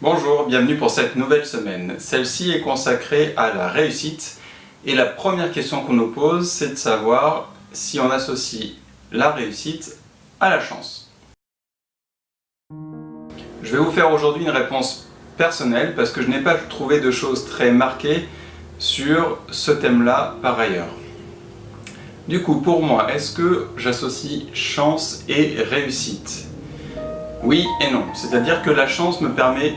Bonjour, bienvenue pour cette nouvelle semaine. Celle-ci est consacrée à la réussite et la première question qu'on nous pose, c'est de savoir si on associe la réussite à la chance. Je vais vous faire aujourd'hui une réponse personnelle parce que je n'ai pas trouvé de choses très marquées sur ce thème-là par ailleurs. Du coup, pour moi, est-ce que j'associe chance et réussite? Oui et non, c'est-à-dire que la chance me permet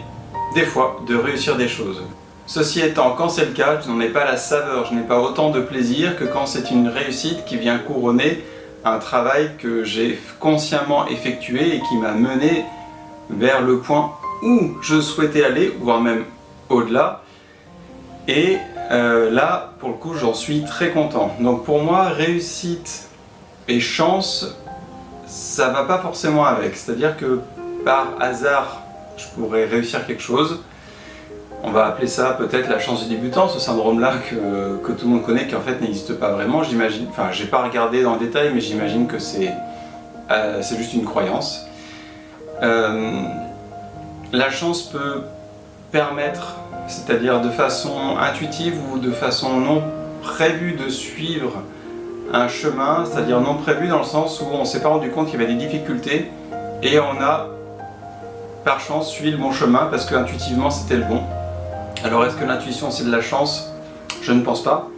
des fois de réussir des choses. Ceci étant, quand c'est le cas, je n'en ai pas la saveur, je n'ai pas autant de plaisir que quand c'est une réussite qui vient couronner un travail que j'ai consciemment effectué et qui m'a mené vers le point où je souhaitais aller, voire même au-delà. Et là, pour le coup, j'en suis très content. Donc pour moi, réussite et chance, ça va pas forcément avec. C'est-à-dire que par hasard, je pourrais réussir quelque chose. On va appeler ça peut-être la chance du débutant, ce syndrome-là que tout le monde connaît, qui en fait n'existe pas vraiment, j'imagine. Enfin, j'ai pas regardé dans le détail, mais j'imagine que c'est juste une croyance. La chance peut permettre, c'est-à-dire de façon intuitive ou de façon non prévue, de suivre un chemin, c'est-à-dire non prévu dans le sens où on ne s'est pas rendu compte qu'il y avait des difficultés et on a par chance suivi le bon chemin parce que intuitivement c'était le bon. Alors est-ce que l'intuition c'est de la chance? Je ne pense pas.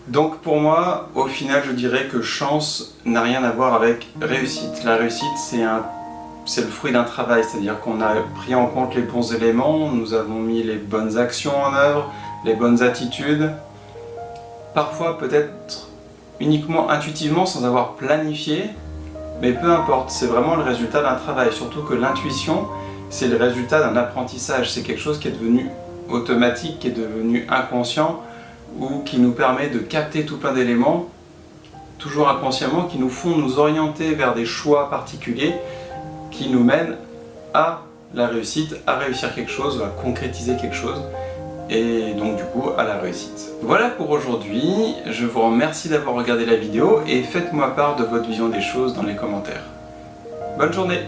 Donc pour moi, au final je dirais que chance n'a rien à voir avec réussite. La réussite c'est le fruit d'un travail, c'est-à-dire qu'on a pris en compte les bons éléments, nous avons mis les bonnes actions en œuvre, les bonnes attitudes. Parfois peut-être uniquement intuitivement sans avoir planifié. Mais peu importe, c'est vraiment le résultat d'un travail, surtout que l'intuition, c'est le résultat d'un apprentissage, c'est quelque chose qui est devenu automatique, qui est devenu inconscient, ou qui nous permet de capter tout plein d'éléments, toujours inconsciemment, qui nous font nous orienter vers des choix particuliers, qui nous mènent à la réussite, à réussir quelque chose, à concrétiser quelque chose, et donc du coup à la réussite. Voilà pour aujourd'hui, je vous remercie d'avoir regardé la vidéo et faites-moi part de votre vision des choses dans les commentaires. Bonne journée!